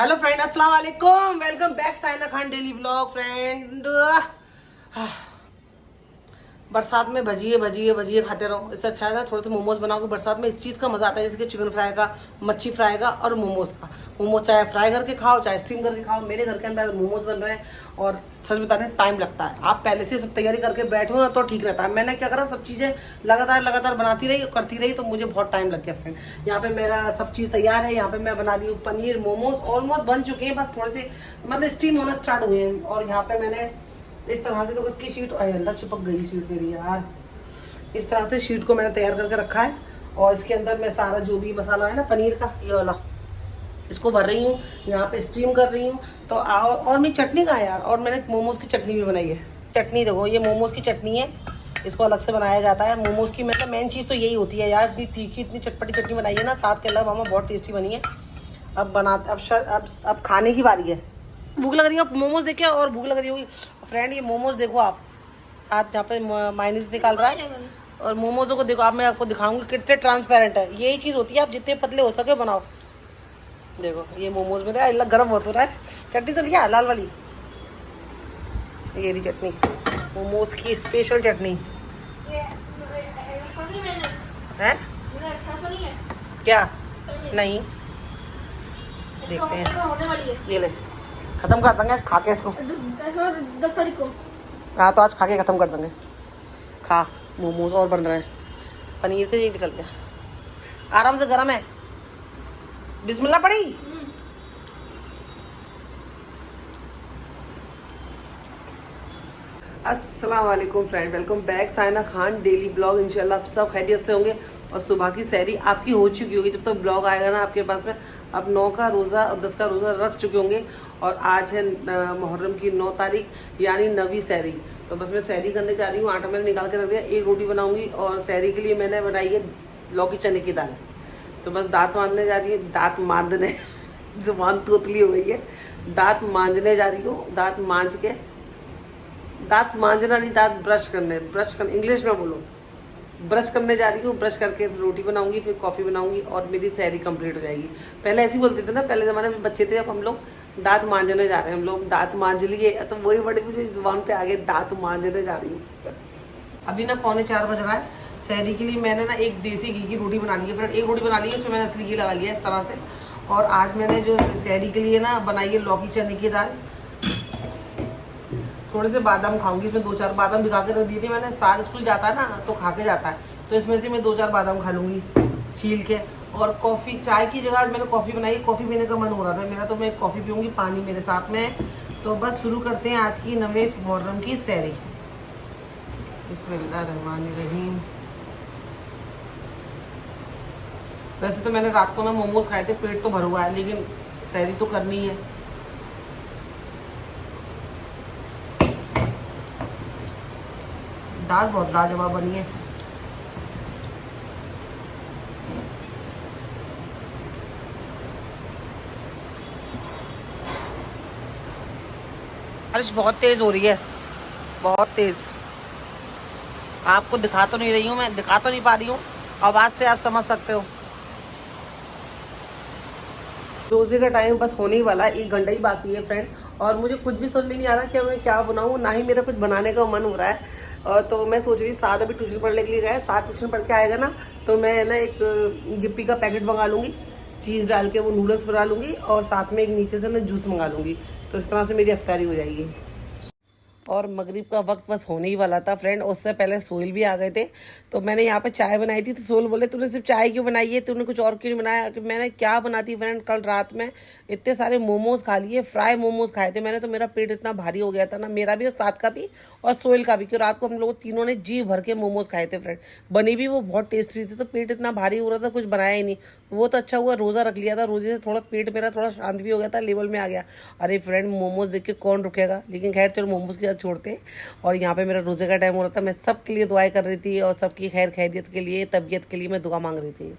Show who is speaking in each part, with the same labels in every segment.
Speaker 1: Hello friend, अस्सलाम वालेकुम। Welcome back Saina Khan daily blog. Friend, बरसात में भजिए भजिए भजिए खाते रहो। इससे अच्छा है ना थोड़े से मोमोज बनाओगे बरसात में। इस चीज़ का मजा आता है, जैसे कि चिकन फ्राई का, मच्छी फ्राई का और मोमोज का। मोमोज चाहे फ्राई करके खाओ चाहे स्टीम करके खाओ। मेरे घर के अंदर मोमोज बन रहे हैं और सच बता रहे हैं टाइम लगता है। आप पहले से सब तैयारी करके बैठो ना तो ठीक रहता है। मैंने क्या करा, सब चीज़ें लगातार बनाती रही करती रही तो मुझे बहुत टाइम लग गया फ्रेंड। यहाँ पे मेरा सब चीज़ तैयार है। यहाँ पे मैं बना रही हूँ पनीर मोमोज। ऑलमोस्ट बन चुके हैं, बस थोड़े से मतलब स्टीम होना स्टार्ट हुए हैं। और यहाँ पे मैंने इस तरह से, तो इसकी शीट अल्लाह चिपक गई शीट मेरी यार। इस तरह से शीट को मैंने तैयार करके रखा है और इसके अंदर मैं सारा जो भी मसाला है ना पनीर का, ये वाला, इसको भर रही हूँ। यहाँ पे स्टीम कर रही हूँ। तो और मेरी चटनी का है यार, और मैंने मोमोज की चटनी भी बनाई है। चटनी देखो, ये मोमोज की चटनी है। इसको अलग से बनाया जाता है मोमोज की। मतलब मेन चीज़ तो यही होती है यार। इतनी तीखी इतनी चटपटी चटनी बनाई है ना, साथ के अलावा मामा बहुत टेस्टी बनी है। अब अब खाने की बारी है। भूख लग रही है, मोमोज देखे और भूख लग रही होगी फ्रेंड। ये मोमोज देखो आप, साथ जहाँ पे माइनस निकाल रहा है और मोमोजों को देखो आप। मैं आपको दिखाऊंगी कितने ट्रांसपेरेंट है। यही चीज़ होती है, आप जितने पतले हो सके बनाओ। देखो ये मोमोज में अल्लाह गर्म बहुत हो रहा है। चटनी तो लिया लाल वाली, ये रही चटनी, मोमोज की स्पेशल चटनी है। क्या नहीं, देखते हैं। ये ले, खत्म कर देंगे आज खा के इसको। 10 तारीख को। हाँ तो आज खा के खत्म कर देंगे। खा, मोमोज और बन रहे हैं। पनीर का ये निकल गया, आराम से गरम है। बिस्मिल्लाह पड़ी। अस्सलाम वालेकुम friend, welcome back Saina Khan daily blog. इंशाल्लाह आप सब खैरियत से होंगे और सुबह की सैरी आपकी हो चुकी होगी। जब तक ब्लॉग आएगा ना आपके पास में, आप 9 का रोज़ा और 10 का रोज़ा रख चुके होंगे। और आज है मुहर्रम की 9 तारीख यानी 9वीं सैरी। तो बस मैं सैरी करने जा रही हूँ। आटा मैंने निकाल के रख दिया, एक रोटी बनाऊंगी। और सैरी के लिए मैंने बनाई है लौकी चने की दाल। तो बस दांत मांजने जा रही हूँ, दांत मांजने जुबान तोतली हो गई है। दांत मांजने जा रही हूँ, दांत मांज के, दांत मांजना नहीं, दांत ब्रश करने, इंग्लिश में बोलो। ब्रश करने जा रही हूँ, ब्रश करके रोटी बनाऊंगी, फिर कॉफ़ी बनाऊंगी और मेरी सैरी कंप्लीट हो जाएगी। पहले ऐसे ही बोलते थे ना, पहले ज़माने में बच्चे थे जब हम लोग, दांत मांजने जा रहे हैं हम लोग, दांत मांज लिए। तो वही बड़ी मुझे जुबान पे आ गए, दांत मांजने जा रही हूँ। अभी ना 3:45 बज रहा है। सैरी के लिए मैंने ना एक देसी घी की रोटी बना ली है फ्रेंड। एक रोटी बना ली है, उसमें मैंने असली घी लगा लिया इस तरह से। और आज मैंने जो सैरी के लिए ना बनाई है लौकी चने की दाल। थोड़े से बादाम खाऊंगी, इसमें 2-4 बादाम भिगा के रख दिए थे मैंने। साथ स्कूल जाता है ना तो खा के जाता है, तो इसमें से मैं 2-4 बादाम खा लूँगी छील के। और कॉफ़ी, चाय की जगह आज मैंने कॉफ़ी बनाई। कॉफ़ी पीने का मन हो रहा था मेरा, तो मैं कॉफ़ी पीऊँगी, पानी मेरे साथ में है। तो बस शुरू करते हैं आज की 9वें मुहर्रम की सैरी। बिस्मिल्लाहिर्रहमानिर्रहीम। वैसे तो मैंने रात को ना मोमोज खाए थे, पेट तो भर हुआ है, लेकिन सैरी तो करनी है। दाल बहुत लाजवाब बनी है। बारिश बहुत तेज हो रही है, बहुत तेज। आपको दिखा तो नहीं रही हूँ, मैं दिखा तो नहीं पा रही हूँ, आवाज से आप समझ सकते हो। रोजे का टाइम बस होने ही वाला है, 1 घंटा ही बाकी है फ्रेंड। और मुझे कुछ भी समझ में नहीं आ रहा कि मैं क्या बनाऊँ, ना ही मेरा कुछ बनाने का मन हो रहा है। और तो मैं सोच रही, साथ अभी ट्यूशन पढ़ने के लिए गया है, साथ ट्यूशन पढ़ के आएगा ना तो मैं ना एक गिप्पी का पैकेट मंगा लूँगी, चीज़ डाल के वो नूडल्स बना लूँगी और साथ में एक नीचे से ना जूस मंगा लूँगी। तो इस तरह से मेरी अफ्तारी हो जाएगी। और मगरिब का वक्त बस होने ही वाला था फ्रेंड। उससे पहले सोहेल भी आ गए थे। तो मैंने यहाँ पे चाय बनाई थी, तो सोहेल बोले तूने सिर्फ चाय क्यों बनाई है, तूने कुछ और क्यों बनाया। कि मैंने क्या बनाती फ्रेंड, कल रात में इतने सारे मोमोज खा लिए, फ्राई मोमोज खाए थे मैंने। तो मेरा पेट इतना भारी हो गया था ना, मेरा भी और साथ का भी और सोहेल का भी, क्योंकि रात को हम लोग तीनों ने जी भर के मोमोज खाए थे फ्रेंड। बनी भी वो बहुत टेस्टी थी, तो पेट इतना भारी हो रहा था, कुछ बनाया ही नहीं। वो तो अच्छा हुआ रोज़ा रख लिया था, रोजे से थोड़ा पेट मेरा थोड़ा शांत भी हो गया था, लेवल में आ गया। अरे फ्रेंड मोमोज देख के कौन रुकेगा, लेकिन खैर चलो मोमोज की बात छोड़ते हैं। और यहाँ पे मेरा रोज़े का टाइम हो रहा था, मैं सबके लिए दुआएं कर रही थी और सबकी खैर खैरियत के लिए, तबीयत के लिए मैं दुआ मांग रही थी।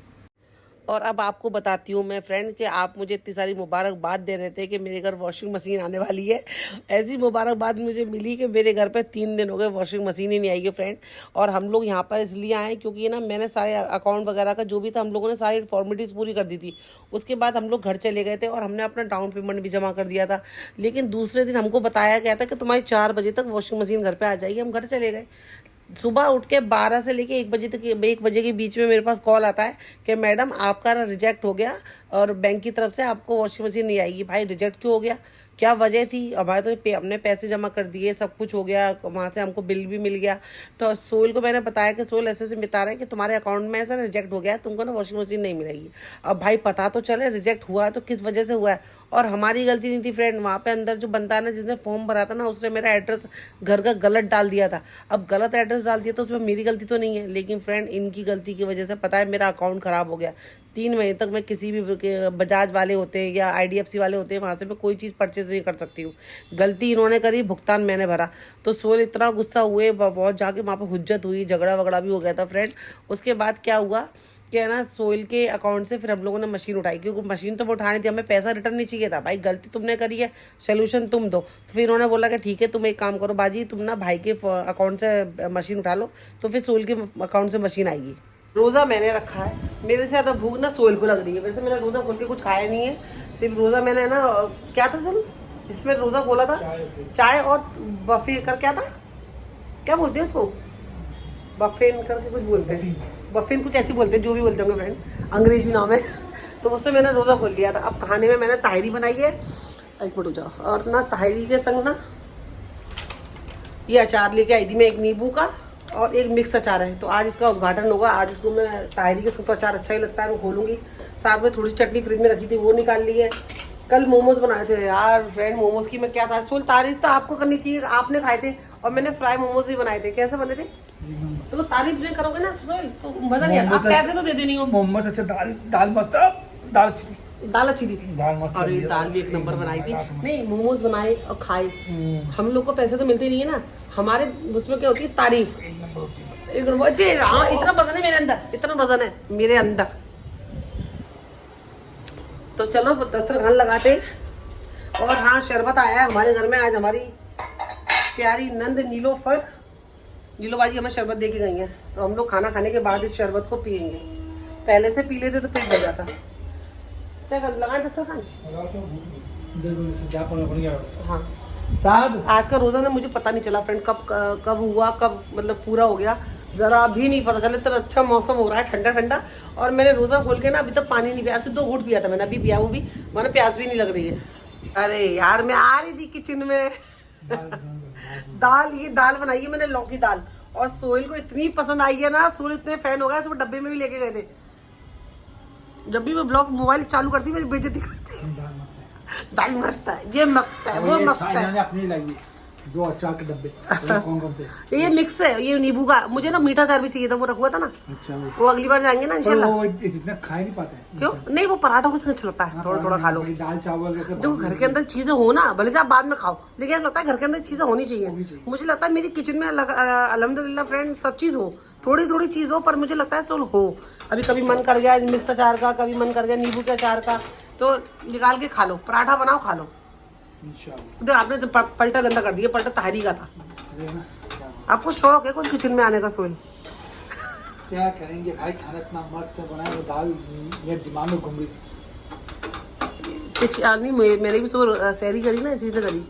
Speaker 1: और अब आपको बताती हूँ मैं फ्रेंड कि आप मुझे इतनी सारी मुबारकबाद दे रहे थे कि मेरे घर वॉशिंग मशीन आने वाली है। ऐसी मुबारकबाद मुझे मिली कि मेरे घर पे 3 दिन हो गए वॉशिंग मशीन ही नहीं आई है फ्रेंड। और हम लोग यहाँ पर इसलिए आए क्योंकि ना मैंने सारे अकाउंट वगैरह का जो भी था हम लोगों ने सारी फॉर्मेलिटीज़ पूरी कर दी थी। उसके बाद हम लोग घर चले गए थे और हमने अपना डाउन पेमेंट भी जमा कर दिया था। लेकिन दूसरे दिन हमको बताया गया था कि तुम्हारी 4 बजे तक वॉशिंग मशीन घर पर आ जाएगी। हम घर चले गए। सुबह उठ के 12 से लेके 1 बजे तक 1 बजे के बीच में मेरे पास कॉल आता है कि मैडम आपका रिजेक्ट हो गया और बैंक की तरफ से आपको वॉशिंग मशीन नहीं आएगी। भाई रिजेक्ट क्यों हो गया, क्या वजह थी? हमारे तो हमने पैसे जमा कर दिए, सब कुछ हो गया, वहाँ से हमको बिल भी मिल गया। तो सोहेल को मैंने बताया कि सोहेल ऐसे बता रहा है कि तुम्हारे अकाउंट में ऐसा रिजेक्ट हो गया है, तुमको ना वॉशिंग मशीन नहीं मिलेगी। अब भाई पता तो चले रिजेक्ट हुआ है तो किस वजह से हुआ है। और हमारी गलती नहीं थी फ्रेंड, वहाँ पे अंदर जो बंदा है ना जिसने फॉर्म भरा था ना उसने मेरा एड्रेस घर का गलत डाल दिया था। अब गलत एड्रेस डाल दिया तो उसमें मेरी गलती तो नहीं है, लेकिन फ्रेंड इनकी गलती की वजह से पता है मेरा अकाउंट ख़राब हो गया। 3 महीने तक मैं किसी भी बजाज वाले होते हैं या IDFC वाले होते हैं वहाँ से मैं कोई चीज़ परचेज नहीं कर सकती हूँ। गलती इन्होंने करी, भुगतान मैंने भरा। तो सोहेल इतना गुस्सा हुए, बहुत जाके वहाँ पर हुज्जत हुई, झगड़ा वगड़ा भी हो गया था फ्रेंड। उसके बाद क्या हुआ कि है ना सोहेल के अकाउंट से फिर हम लोगों ने मशीन उठाई, क्योंकि मशीन तो उठानी थी, हमें पैसा रिटर्न नहीं चाहिए था। भाई गलती तुमने करी है, सोल्यूशन तुम दो। तो फिर उन्होंने बोला कि ठीक है तुम एक काम करो बाजी, तुम ना भाई के अकाउंट से मशीन उठा लो। तो फिर सोहेल के अकाउंट से मशीन आएगी। रोज़ा मैंने रखा है, मेरे से ज़्यादा भूख ना सोहेल को लग रही है। वैसे मैंने रोज़ा खोल के कुछ खाया नहीं है, सिर्फ रोज़ा मैंने ना क्या था सुन इसमें रोज़ा खोला था चाय और बफे कर क्या था, क्या बोलते हैं उसको, बफेन करके कुछ बोलते हैं, बफेन कुछ ऐसी बोलते हैं, जो भी बोलते होंगे फ्रेंड, अंग्रेजी नाम है। तो उससे मैंने रोज़ा खोल लिया था। अब खाने में मैंने ताहिरी बनाई है, एक मिनट जाओ, और ना ताहिरी के संग ना ये अचार लेके आई थी मैं, एक नींबू का और एक मिक्स अचार है। तो आज इसका उद्घाटन होगा। आज इसको मैं ताहिरी के संग तो अचार अच्छा ही लगता है, मैं खोलूँगी। साथ में थोड़ी सी चटनी फ्रिज में रखी थी वो निकाल ली है। कल मोमोज बनाए थे यार फ्रेंड, मोमोज की मैं क्या था सोल तारीफ तो आपको करनी चाहिए, आपने खाए थे और मैंने फ्राई मोमोज भी बनाए थे। कैसे बने थे? तो तारीफ नहीं करोगे ना सोल तो मजा नहीं आता। आप पैसे तो दे देनी हो।
Speaker 2: मोमोज अच्छे, दाल मस्त, दाल अच्छी थी,
Speaker 1: दाल अच्छी थी,
Speaker 2: दाल मस्त।
Speaker 1: और ये दाल भी एक नंबर बनाई थी। नहीं मोमोज बनाए और खाए, हम लोग को पैसे तो मिलते नहीं है ना, हमारे उसमें क्या होती है तारीफ।
Speaker 2: एक नंबर होती है।
Speaker 1: इतना वजन है मेरे अंदर, इतना वजन है मेरे अंदर। तो चलो दस्तरखान लगाते। और हाँ शरबत आया है हमारे घर में आज, हमारी प्यारी नंद नीलो बाजी हमें शरबत दे के गई हैं। तो हम लोग खाना खाने के बाद इस शरबत को पियेंगे, पहले से पी लेते तो पेट भर जाता। क्या लगाए दस्तरखान? हाँ
Speaker 2: साद
Speaker 1: आज का रोज़ा ना मुझे पता नहीं चला फ्रेंड, कब हुआ, कब मतलब पूरा हो गया, ज़रा भी नहीं पता चला। इतना अच्छा मौसम हो रहा है, ठंडा ठंडा। और मैंने रोज़ा खोल के ना अभी तक पानी नहीं पिया, सिर्फ 2 घूंट पिया था मैंने, अभी पिया वो भी, मैंने प्यास भी नहीं लग रही है। अरे यार मैं आ रही थी किचन में दाल, ये दाल बनाई है मैंने, लौकी दाल। और सोहेल को इतनी पसंद आई है ना, सोहेल इतने फैन हो गया तो वो डब्बे में भी लेके गए थे। जब भी मैं ब्लॉग मोबाइल चालू करती मेरी बेइज्जती करती है। दाल मस्त है, ये मस्त है, वो मस्त है।
Speaker 2: अपनी लाई जो अचार के डब्बे कौन कौन से?
Speaker 1: ये मिक्स है, ये नींबू का। मुझे ना मीठा अचार भी चाहिए था, वो रखा था ना।
Speaker 2: अच्छा
Speaker 1: वो अगली बार जाएंगे ना इंशाल्लाह।
Speaker 2: वो इतना खा नहीं पाते हैं।
Speaker 1: क्यों नहीं, वो पराठा कुछ अच्छा लगता है, थोड़ा थोड़ा खा लो।
Speaker 2: दाल चावल
Speaker 1: देखो घर के अंदर चीजें हो ना, भले से आप बाद में खाओ, लेकिन ऐसा लगता है घर के अंदर चीजें होनी चाहिए। मुझे लगता है मेरी किचन में अल्हम्दुलिल्लाह फ्रेंड सब चीज हो, थोड़ी थोड़ी चीज हो, पर मुझे लगता है सब हो। अभी कभी मन कर गया मिक्स अचार का, कभी मन कर गया नींबू के अचार का, तो निकाल के खा लो, पराठा बनाओ खा लो। तो आपने तो पलटा गंदा कर दिया, पलटा ताहिरी का था। आपको शौक है कुछ किचन में आने का सोहेल?
Speaker 2: क्या करेंगे भाई, खाना इतना मस्त बनाया, वो दाल मेरे दिमाग में घूम रही।
Speaker 1: कुछ नहीं, मैंने भी सुबह सैरी करी ना, इसी से करी।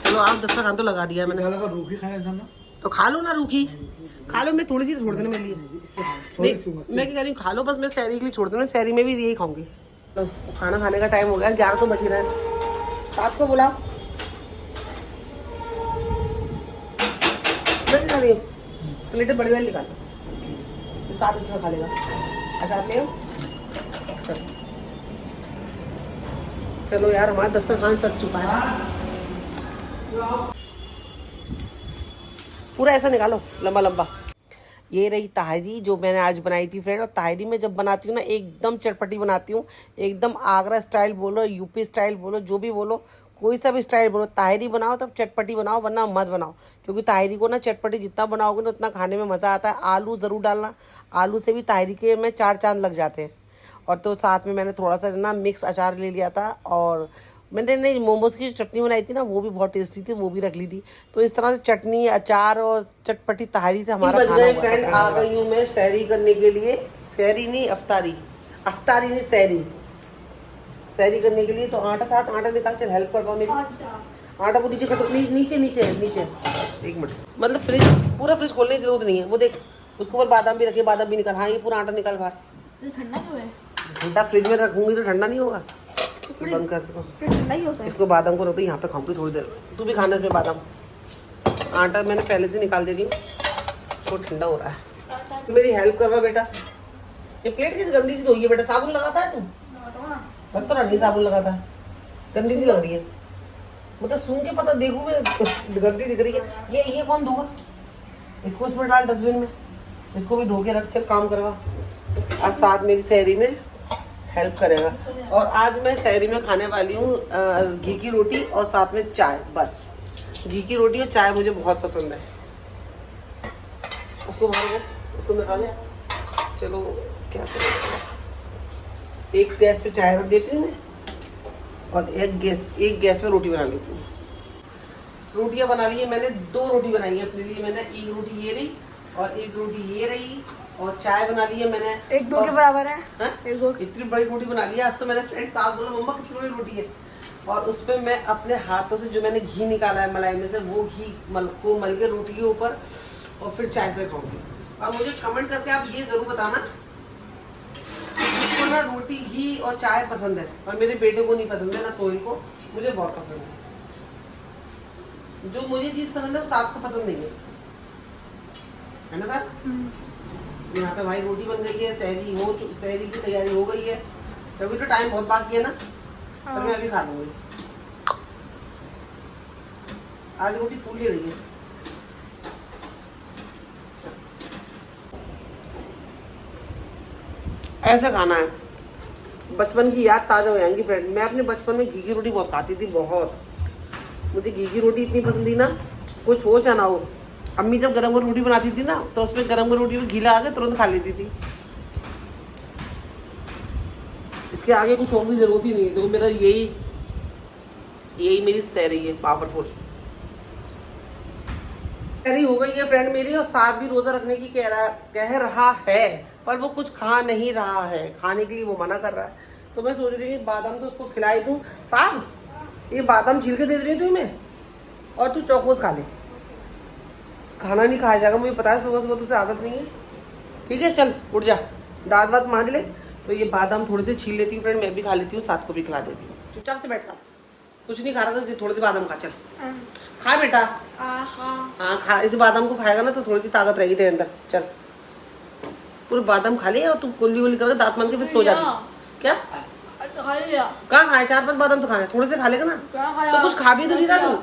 Speaker 1: चलो आप दस्तरखान तो लगा दिया मैंने।
Speaker 2: रूखी खाना था
Speaker 1: तो खा लो ना, रूखी खा लो, मैं थोड़ी सी छोड़ देना मेरे लिए। मैं क्या कह रही हूँ, खा लो बस, मैं सैरी के लिए छोड़ दूँ, सैरी में भी यही खाऊंगी। तो खाना खाने का टाइम हो गया, 11 तो बज ही रहा है। साथ को बुलाओ, मैं क्या रही हूँ, प्लेटें बड़ी वाली निकालो, साथ इसमें खा लेगा। अच्छा ले चलो यार, हमारा दस्तरखान सज चुका है पूरा, ऐसा निकालो लंबा लंबा। ये रही ताहिरी जो मैंने आज बनाई थी फ्रेंड। और ताहिरी में जब बनाती हूँ ना एकदम चटपटी बनाती हूँ, एकदम आगरा स्टाइल बोलो, यूपी स्टाइल बोलो, जो भी बोलो, कोई सा भी स्टाइल बनाओ, ताहिरी बनाओ तब चटपटी बनाओ, वरना मत बनाओ, क्योंकि ताहिरी को ना चटपटी जितना बनाओगे ना उतना खाने में मज़ा आता है। आलू ज़रूर डालना, आलू से भी ताहिरी के में 4 चांद लग जाते हैं। और तो साथ में मैंने थोड़ा सा ना मिक्स अचार ले लिया था, और मैंने नहीं मोमोज़ की जो चटनी बनाई थी ना वो भी बहुत टेस्टी थी, वो भी रख ली थी। तो इस तरह से चटनी, अचार और चटपटी ताहिरी से हमारा खाना हुआ। फ्रेंड आ गई हूँ मैं सहरी करने के लिए, सहरी नहीं अफ्तारी, अफ्तारी नहीं सहरी, सहरी करने के लिए। तो आटा निकाल, चल हेल्प कर पाओ मेरी। आटा को नीचे खटो, नीचे नीचे नीचे, एक मिनट, मतलब फ्रिज, पूरा फ्रिज खोलने की जरूरत नहीं है। वो देख उसके ऊपर बादाम भी रखे, बादाम भी निकाल। हाँ ये पूरा आटा निकाल बाहर।
Speaker 3: ठंडा क्यों है?
Speaker 1: ठंडा फ्रिज में रखूंगी तो ठंडा नहीं होगा। बंद कर इसको,
Speaker 3: ठंडा ही होता है।
Speaker 1: इसको बादाम को रख दो, यहाँ पे खाऊंगी थोड़ी देर। तू भी खाना इसमें बादाम। आटा मैंने पहले से निकाल दे रही हूँ, तो ठंडा हो रहा है। मेरी हेल्प करवा बेटा। ये प्लेट किस गंदी सी धोई है बेटा, साबुन लगाता है तू? तो नहीं साबुन लगाता, गंदी सी लग रही है। मतलब सूंघ के पता देखूं मैं गंदी दिख रही है। ये कौन धोगा? इसको इसमें डाल डस्टबिन में, इसको भी धो के रख। चल काम करवा। आज साथ मेरी सहरी में हेल्प करेगा। और आज मैं सहरी में खाने वाली हूँ घी की रोटी और साथ में चाय। बस घी की रोटी और चाय मुझे बहुत पसंद है। उसको बाहर उसको निकाले। चलो क्या करें, एक गैस पे चाय रख देती हूँ मैं, और एक गैस पे रोटी बना लेती हूँ। रोटियां बना ली है मैंने, 2 रोटी बनाई है अपने लिए मैंने। एक रोटी ये रही और एक रोटी ये रही, और चाय बना ली है मैंने।
Speaker 3: 1-2 के बराबर है।
Speaker 1: 1-2 इतनी बड़ी रोटी बना ली है आज तो। मैंने फ्रेंड साथ बोला मम्मा कितनी बड़ी रोटी है। और उसमें मैं अपने हाथों से जो मैंने घी निकाला है मलाई में से, वो घी मल के रोटी के ऊपर, और फिर चाय से खाऊंगी। और मुझे कमेंट करके आप ये जरूर बताना, मुझको ना रोटी घी और चाय पसंद है, और मेरे बेटे को नहीं पसंद है, ना सोहिल को। मुझे बहुत पसंद है। जो मुझे चीज पसंद है वो साथ को पसंद नहीं है ना सर? यहाँ पे भाई रोटी बन गई है, सहरी की तैयारी हो गई है। अभी तो टाइम बहुत बाकी है ना, पर मैं अभी खा लूंगी। आज रोटी फूल ले रही है। ऐसा खाना है, बचपन की याद ताजा हो जाएंगी फ्रेंड। मैं अपने बचपन में घी की रोटी बहुत खाती थी, बहुत। मुझे घी की रोटी इतनी पसंद थी ना, कुछ हो चाहे ना हो। अम्मी जब गरम गरम रोटी बनाती थी ना, तो उसमें गरम गरम रोटी में घी लगा के तुरंत खा लेती थी। इसके आगे कुछ और भी जरूरत ही नहीं है। तो मेरा यही मेरी सहरी है, पावरफुल सहरी हो गई है फ्रेंड मेरी। और साथ भी रोजा रखने की कह रहा है, पर वो कुछ खा नहीं रहा है। खाने के लिए वो मना कर रहा है। तो मैं सोच रही हूँ बादाम तो उसको खिलाई दूँ। साथ ये बादाम छील के दे रही हूँ तुम्हें, और तू चौकोस खा ले। खाना नहीं खाया जाएगा, मुझे पता है, सुबह सुबह तुझसे आदत नहीं है। ठीक है चल उठ जा, दांत वात मांज ले। तो ये बादाम थोड़े से छील लेती हूँ फ्रेंड, मैं भी खा लेती हूँ, साथ को भी खिला देती हूँ। चुपचाप से बैठ खा, कुछ नहीं खा रहा तो थोड़े से बादाम खा। चल खा बेटा, हाँ खा। इस बादाम को खाएगा ना तो थोड़ी सी ताकत रहेगी तेरे अंदर। चल पूरे बादाम खा ले, और तू कुल्ली वुल्ली करके दांत मांग के फिर सो जाती। क्या कहाँ खाए? 4-5 बादाम तो खाए, थोड़े से खा लेगा ना। तो कुछ खा भी तो नहीं रहा तू?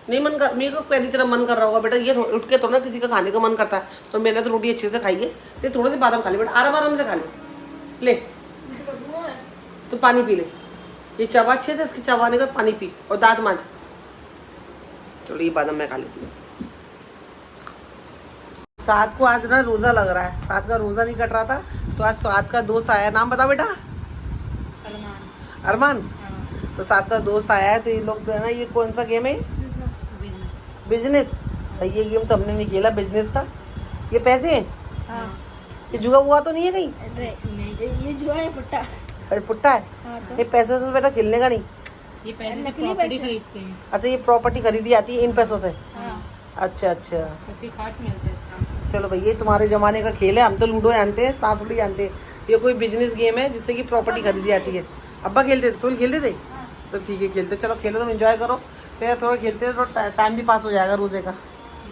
Speaker 1: नहीं मन कर, मेरे को पहली तरह मन कर रहा होगा बेटा। ये उठ के तो ना किसी का खाने का मन करता है, तो मैंने तो रोटी अच्छे से खाई है। ये थोड़े से बादाम खा ले बेटा, आराम से खा ले। तो पानी पी ले, ये चबा अच्छे से, उसकी चबाने का पानी पी और दांत मांझ। चलो ये बादाम मैं खा लेती हूँ। साथ को आज ना रोजा लग रहा है, साथ का रोजा नहीं कट रहा था, तो आज साथ का दोस्त आया। नाम बता बेटा। अरमान। तो साथ का दोस्त आया है, तो ये लोग है ना, ये कौन सा गेम है? बिजनेस। ये गेम तो हमने नहीं खेला बिजनेस का। ये पैसे हैं? ये जुआ हुआ तो नहीं है कहीं?
Speaker 3: ये जुआ है, पुट्टा।
Speaker 1: अरे पुट्टा है।
Speaker 3: तो
Speaker 1: ये पैसों से बेटा खेलने का नहीं,
Speaker 3: ये पैसे से प्रॉपर्टी खरीदते हैं।
Speaker 1: अच्छा ये प्रॉपर्टी खरीदी आती है इन पैसों से। अच्छा
Speaker 3: तो कार्ड्स मिलते हैं।
Speaker 1: चलो भाई, ये तुम्हारे जमाने का खेल है। हम तो लूडो जानते हैं, सांप सीढ़ी जानते हैं। ये कोई बिजनेस गेम है जिससे कि प्रॉपर्टी खरीदी आती है। अब्बा खेलते थे, सोल खेलते थे, तो ठीक है खेलते। चलो खेलो, तुम एंजॉय करो। फिर थोड़ा खेलते हैं तो टाइम भी पास हो जाएगा रोजे का।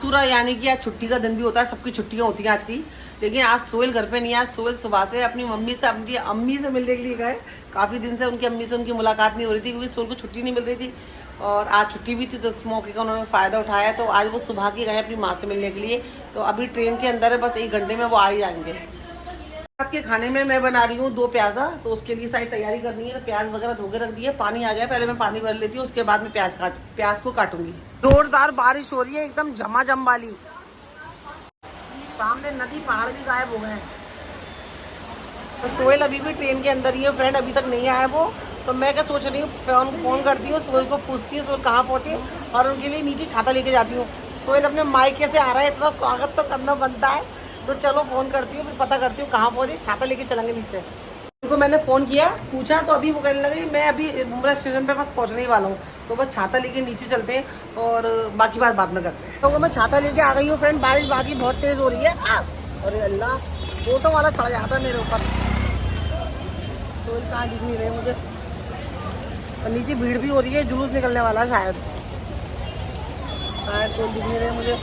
Speaker 1: पूरा यानी कि आज छुट्टी का दिन भी होता है, सबकी छुट्टियां होती हैं आज की। लेकिन आज सोहेल घर पे नहीं है। आज सोहेल सुबह से अपनी मम्मी से, अपनी अम्मी से मिलने के लिए गए। काफ़ी दिन से उनकी अम्मी से उनकी मुलाकात नहीं हो रही थी, क्योंकि सोहेल को छुट्टी नहीं मिल रही थी, और आज छुट्टी भी थी, तो उस मौके का उन्होंने फ़ायदा उठाया। तो आज वो सुबह के गए अपनी माँ से मिलने के लिए। तो अभी ट्रेन के अंदर है, बस 1 घंटे में वो आ ही जाएंगे। रात के खाने में मैं बना रही हूँ 2 प्याजा, तो उसके लिए सारी तैयारी करनी है। तो प्याज वगैरह धो के रख दिए, पानी आ गया, पहले मैं पानी भर लेती हूँ, उसके बाद में प्याज को काटूंगी। जोरदार बारिश हो रही है, एकदम झमाझम वाली। सामने नदी पहाड़ भी गायब हो गए हैं। तो सोहेल अभी भी ट्रेन के अंदर ही है फ्रेंड, अभी तक नहीं आया वो। तो मैं क्या सोच रही हूँ, फोन करती हूँ सोहेल को, पूछती हूँ सोहेल कहाँ पहुँचे, और उनके लिए नीचे छाता लेके जाती हूँ। सोहेल अपने मायके से आ रहा है, इतना स्वागत तो करना बनता है। तो चलो फोन करती हूँ, फिर पता करती हूँ कहाँ पहुँचे, छाता लेके चलेंगे नीचे। उनको मैंने फ़ोन किया, पूछा, तो अभी वो कहने लगे मैं अभी मुंब्रा स्टेशन पे बस पहुँचने ही वाला हूँ, तो बस छाता लेके नीचे चलते हैं और बाकी बात बाद में करते हैं। तो वो मैं छाता लेके आ गई हूँ फ्रेंड, बारिश बाकी बहुत तेज़ हो रही है। अरे अल्लाह, फोटो वाला चढ़ जाता है मेरे ऊपर। सोहेल कहाँ दिख नहीं रहे मुझे, और नीचे भीड़ भी हो रही है, जुलूस निकलने वाला शायद सोहेल दिख नहीं रहे मुझे।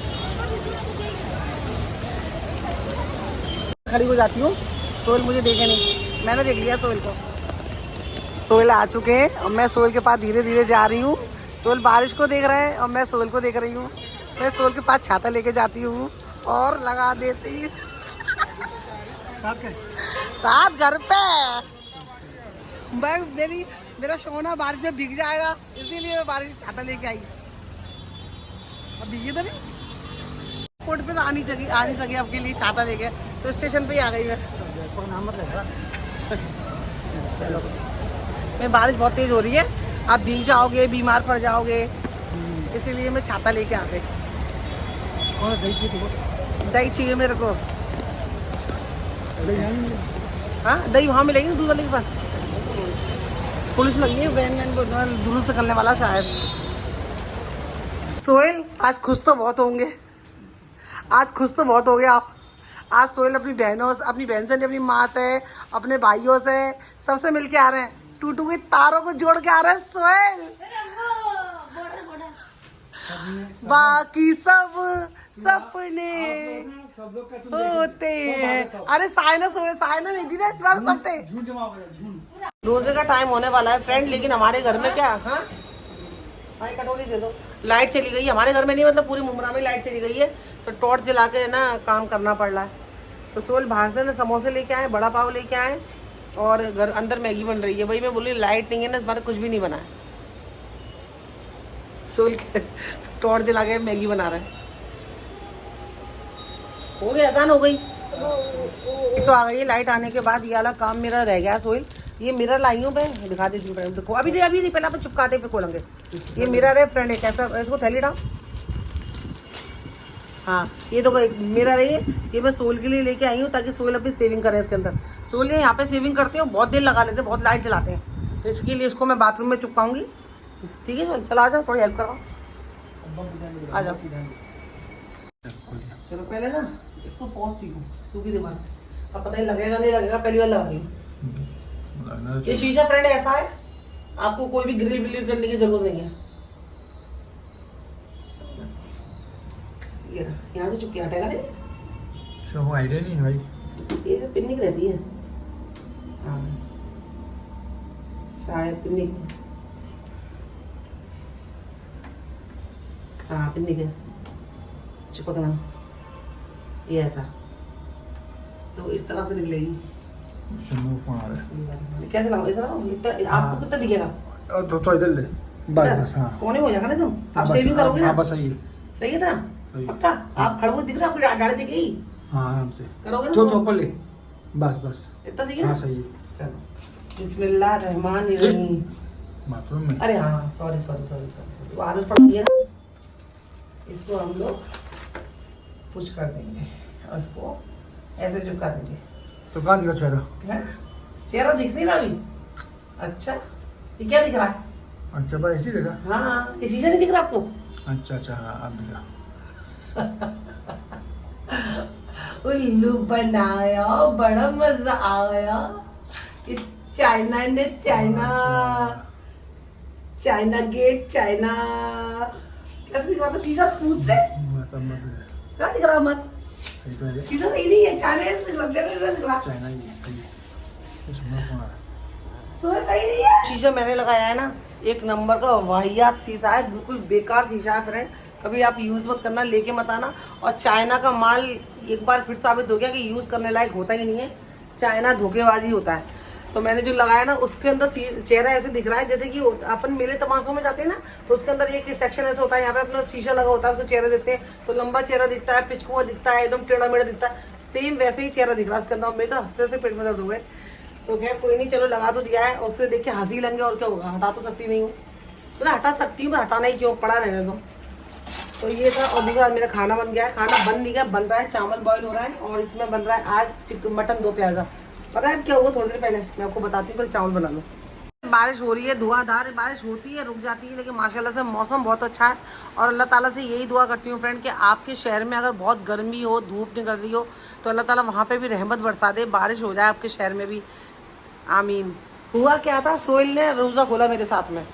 Speaker 1: खड़ी हो जाती हूँ, सोहेल मुझे देखे नहीं, मैंने देख लिया सोहेल को। सोहेल आ चुके हैं और मैं सोहेल के पास धीरे धीरे जा रही हूँ। सोहेल बारिश को देख रहे हैं और मैं सोहेल को देख रही हूँ। मैं सोहेल के पास छाता लेके जाती हूँ और लगा देती हूँ साथ घर पे। मेरा सोना बारिश में भीग जाएगा, इसीलिए मैं बारिश में छाता लेके आई। अब भीगी तो नहीं, एयरपोर्ट पे तो आ नहीं सके आपके लिए छाता लेके, तो स्टेशन पे ही आ गई मैं। चलो, मैं बारिश बहुत तेज हो रही है, आप भीग जाओगे, बीमार पड़ जाओगे, इसीलिए मैं छाता लेके आ गई। दही चाहिए मेरे को। हाँ, दही वहाँ मिलेगी दूध वाले के पास। पुलिस लगी है, वैन जुलूस निकलने वाला शायद। सोहेल आज खुश तो बहुत होंगे, आज खुश तो बहुत हो गया आप। आज सोहेल अपनी बहनों से, अपनी बहन से, अपनी माँ से, अपने भाइयों से, सबसे मिलके आ रहे हैं। टूटू के तारों को जोड़ के आ रहे हैं सोहेल। बाकी सब सपने होते हैं। अरे साइना नहीं थी ना इस बार, सब थे। रोजे का टाइम होने वाला है फ्रेंड, लेकिन हमारे घर में क्या, हाँ भाई कटोरी दे दो। लाइट चली गई हमारे घर में, नहीं मतलब पूरी मुंब्रा में लाइट चली गई है, तो टॉर्च जला के ना काम करना पड़ रहा है। तो सोहेल बाहर से ना समोसे लेके आए, बड़ा पाव लेके आए, और घर अंदर मैगी बन रही है। वही मैं बोली लाइट नहीं है ना, इस बार कुछ भी नहीं बना है। सोहेल टॉर्च जला के मैगी बना रहे हैं। हो गई, अजान हो गई तो आ गई। लाइट आने के बाद ये वाला काम मेरा रह गया सोहेल। ये मिरर लाई हूँ मैं, दिखा देती हूँ। देखो अभी नहीं, पहले अपन चुपकाते पे खोलेंगे। ये मिरर है फ्रेंड, एक ऐसा, इसको थैली डाल। हाँ, ये देखो एक मिरर है, ये मैं सोहेल के लिए लेके आई हूँ ताकि सोहेल अपनी सेविंग करे इसके अंदर। सोहेल यहाँ पे सेविंग करते हैं, बहुत देर लगा लेते हैं, बहुत लाइट जलाते हैं, तो इसके लिए इसको मैं बाथरूम में चुपकाऊंगी। ठीक है सोहेल, चलो आ जाओ, थोड़ी हेल्प करवाओ, आ जाओ। चलो पहले ना इसको पहुँचती हूँ, सूखी दीवार। अब पता ही लगेगा नहीं लगेगा, पहली बार लगा रही हूँ। ये शीशा फ्रेंड ऐसा है, आपको कोई भी ग्रिल विल करने की जरूरत नहीं है। ये यहाँ से चुपके हटेगा नहीं,
Speaker 2: आइडिया नहीं है भाई,
Speaker 1: ये पिन्नी की रहती है। हाँ शायद पिन्नी की, हाँ पिन्नी के चिपकना, ये ऐसा, तो इस तरह से निकलेगी। कैसे लगाओ, ऐसा लगाओ, आपको कितना दिखेगा?
Speaker 2: तो इधर ले, बस हाँ,
Speaker 1: कोने में हो जाएगा ना तुम। आप सेविंग करोगे ना,
Speaker 2: बस सही है,
Speaker 1: सही है ना पक्का। आप खड़े हुए दिख रहे, आपकी डाढ़ दिख गई।
Speaker 2: हाँ आराम से
Speaker 1: करोगे ना,
Speaker 2: तो ऊपर ले, बस
Speaker 1: इतना सही है ना?
Speaker 2: हाँ सही है।
Speaker 1: चलो बिस्मिल्लाह रहमान रहीम।
Speaker 2: बाथरूम में,
Speaker 1: अरे हाँ सॉरी, वो आदत पड़ गई है ना। इसको हम लोग पुश कर देंगे और इसको ऐसे चिपका देंगे।
Speaker 2: तो कहाँ दिखा चेहरा?
Speaker 1: चेहरा दिख नहीं रहा अभी? अच्छा, ये क्या दिख रहा है?
Speaker 2: अच्छा बस ऐसे दिखा?
Speaker 1: हाँ, ये शीशा नहीं दिख रहा आपको?
Speaker 2: अच्छा हाँ अब दिखा।
Speaker 1: उल्लू बनाया, बड़ा मजा आया। चाइना ने चाइना गेट, चाइना कैसे दिख रहा है शीशा? पूछ से क्या दिख रहा है? मस्त शीशा सही नहीं है, चाइना ऐसे दिख रहा,
Speaker 2: चाइना ही
Speaker 1: सही नहीं है। शीशा मैंने लगाया है ना, एक नंबर का वाहियात शीशा है, बिल्कुल बेकार शीशा है फ्रेंड, कभी आप यूज मत करना, लेके मत आना। और चाइना का माल एक बार फिर साबित हो गया कि यूज करने लायक होता ही नहीं है। चाइना धोखेबाजी होता है। तो मैंने जो लगाया ना उसके अंदर चेहरा ऐसे दिख रहा है जैसे कि अपन मेले तमाशों में जाते हैं ना, तो उसके अंदर एक सेक्शन ऐसा होता है, यहाँ पे अपना शीशा लगा होता है, उसको चेहरा देखते हैं तो लंबा चेहरा दिखता है, पिचकुआ दिखता है, एकदम टेढ़ा मेढ़ा दिखता है, सेम वैसे ही चेहरा दिख रहा है उसके अंदर। मेरे तो हंसते से पेट में दर्द हो गए। तो खैर कोई नहीं, चलो लगा तो दिया है, और उससे देख के हंसी लेंगे और क्या होगा, हटा तो सकती नहीं हूँ, मतलब हटा सकती हूँ पर हटाना ही क्यों, पड़ा रहने दो। तो ये था। और दूसरा मेरा खाना बन गया है, खाना बन नहीं गया, बन रहा है, चावल बॉईल हो रहा है और इसमें बन रहा है आज चिकन मटन 2 प्याजा। पता है क्या हुआ थोड़ी देर पहले, मैं आपको बताती हूँ, पहले चावल बना लो। बारिश हो रही है, धुआंधार बारिश होती है, रुक जाती है, लेकिन माशाल्लाह से मौसम बहुत अच्छा है। और अल्लाह ताला से यही दुआ करती हूँ फ्रेंड कि आपके शहर में अगर बहुत गर्मी हो, धूप निकल रही हो, तो अल्लाह ताला वहाँ पे भी रहमत बरसा दे, बारिश हो जाए आपके शहर में भी, आमीन। हुआ क्या था, सोहेल ने रोज़ा खोला मेरे साथ में,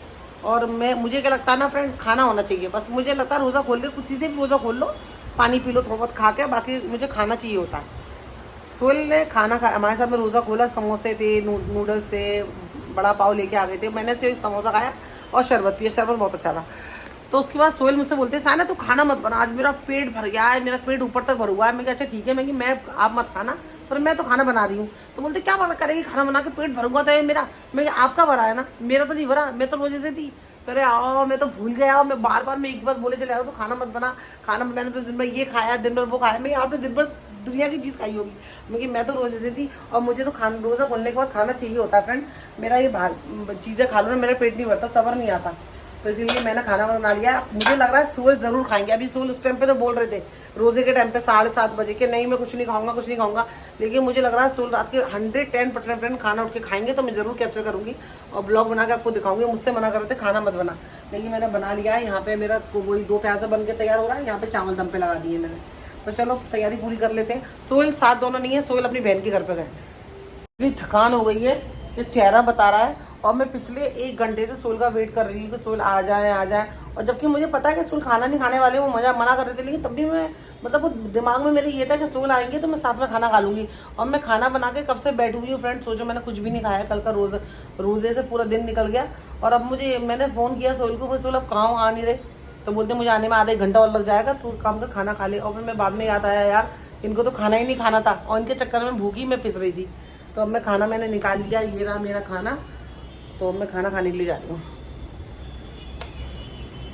Speaker 1: और मुझे क्या लगता है ना फ्रेंड, खाना होना चाहिए बस। मुझे लगता है रोज़ा खोल के कुछ चीज़ें भी रोज़ा खोल लो, पानी पी लो थोड़ा बहुत खा के, बाकी मुझे खाना चाहिए होता है। सोहेल ने खाना खाया हमारे साथ में, रोज़ा खोला, समोसे थे, नूडल्स से, बड़ा पाव लेके आ गए थे, मैंने सिर्फ समोसा खाया और शरबत पिया, शरबत बहुत अच्छा था। तो उसके बाद सोहेल मुझसे बोलते हैं साना तू खाना मत बना, आज मेरा पेट भर गया है, मेरा पेट ऊपर तक भर हुआ है। मैं कहा अच्छा ठीक है, मैं आप मत खाना, पर मैं तो खाना बना रही हूँ। तो बोलते क्या बना करेगी, खाना बना के पेट भरूंगा तो ये मेरा। मैं आपका भरा है ना, मेरा तो नहीं भरा, मैं तो रोजे से थी। अरे आओ, मैं तो भूल गया, मैं बार बार मैं एक बार बोले चले जा रहा हूँ तो खाना मत बना, खाना मैंने तो दिन भर ये खाया, दिन भर वो खाया। मैं आपने दिन भर दुनिया की चीज़ खाई होगी, मैं तो रोजे से थी, और मुझे तो खाना रोज़ा खोलने के बाद खाना चाहिए होता है फ्रेंड। मेरा ये बाहर चीज़ें खा लो ना, मेरा पेट नहीं भरता, सब्र नहीं आता, तो इसीलिए मैंने खाना बना लिया। मुझे लग रहा है सोहेल ज़रूर खाएंगे। अभी सोहेल उस टाइम पे तो बोल रहे थे रोज़े के टाइम पे 7:30 बजे के, नहीं मैं कुछ नहीं खाऊंगा, कुछ नहीं खाऊंगा, लेकिन मुझे लग रहा है सोहेल रात के 110% फ्रेंड खाना उठ के खाएंगे, तो मैं ज़रूर कैप्चर करूँगी और ब्लॉग बना के आपको दिखाऊंगी। मुझसे मना कर रहे थे खाना मत बना, लेकिन मैंने बना लिया है। यहाँ पे मेरा वही 2 प्याजा बन के तैयार हो रहा है, यहाँ पे चावल दम पे लगा दिए मैंने। तो चलो तैयारी पूरी कर लेते हैं। सोहेल साथ दोनों नहीं है, सोहेल अपनी बहन के घर पे गए। इतनी थकान हो गई है कि चेहरा बता रहा है, और मैं पिछले 1 घंटे से सोहेल का वेट कर रही हूँ कि सोहेल आ जाए। और जबकि मुझे पता है कि सोहेल खाना नहीं खाने वाले, वो मना कर रहे थे, लेकिन तब भी मैं मतलब वो दिमाग में मेरे ये था कि सोहेल आएंगे तो मैं साथ में खाना खा लूँगी। और मैं खाना बना के कब से बैठी हुई हूँ फ्रेंड, सोचो मैंने कुछ भी नहीं खाया, कल का रोज़े से पूरा दिन निकल गया। और अब मैंने फ़ोन किया सोहेल को, सोहेल अब कहाँ आ नहीं रहे, तो बोलते मुझे आने में आधा 1 घंटा और लग जाएगा, तो काम का खाना खा ले। और फिर मैं बाद में याद आया यार इनको तो खाना ही नहीं खाना था, और इनके चक्कर में भूखी मैं पिस रही थी। तो अब मैं खाना मैंने निकाल लिया, ये रहा मेरा खाना, तो अब मैं खाना खाने के लिए जा रही हूँ।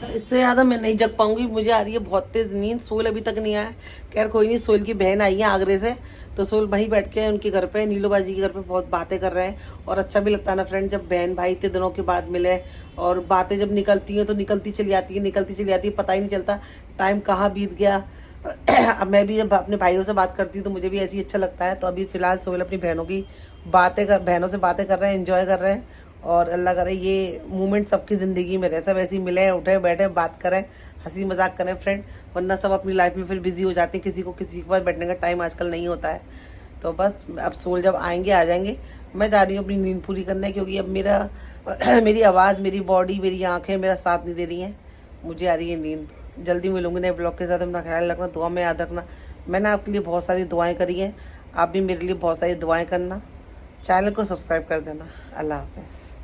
Speaker 1: इससे ज़्यादा मैं नहीं जग पाऊंगी, मुझे आ रही है बहुत तेज़ नींद। सोहेल अभी तक नहीं आया, खैर कोई नहीं, सोहेल की बहन आई है आगरे से, तो सोहेल वहीं बैठ के उनके घर पे, नीलो बाजी के घर पे बहुत बातें कर रहे हैं। और अच्छा भी लगता है ना फ्रेंड, जब बहन भाई इतने दिनों के बाद मिले, और बातें जब निकलती हैं तो निकलती चली आती है, पता ही नहीं चलता टाइम कहाँ बीत गया। अब मैं भी जब अपने भाइयों से बात करती हूँ तो मुझे भी ऐसे ही अच्छा लगता है। तो अभी फ़िलहाल सोहेल अपनी बहनों से बातें कर रहे हैं, एंजॉय कर रहे हैं, और अल्लाह करे ये मोमेंट सबकी ज़िंदगी में रहे, सब ऐसे ही मिले, उठे बैठे बात करें, हंसी मजाक करें फ्रेंड, वरना सब अपनी लाइफ में फिर बिजी हो जाते हैं, किसी के पास बैठने का टाइम आजकल नहीं होता है। तो बस अब सोहेल जब आएंगे आ जाएंगे, मैं जा रही हूँ अपनी नींद पूरी करने, क्योंकि अब मेरी आवाज़, मेरी बॉडी, मेरी आँखें मेरा साथ नहीं दे रही हैं, मुझे आ रही है नींद। जल्दी मिलूंगी नए ब्लॉग के साथ, अपना ख्याल रखना, दुआ में याद रखना। मैंने आपके लिए बहुत सारी दुआएं करी हैं, आप भी मेरे लिए बहुत सारी दुआएं करना, चैनल को सब्सक्राइब कर देना। अल्लाह हाफ़िज़।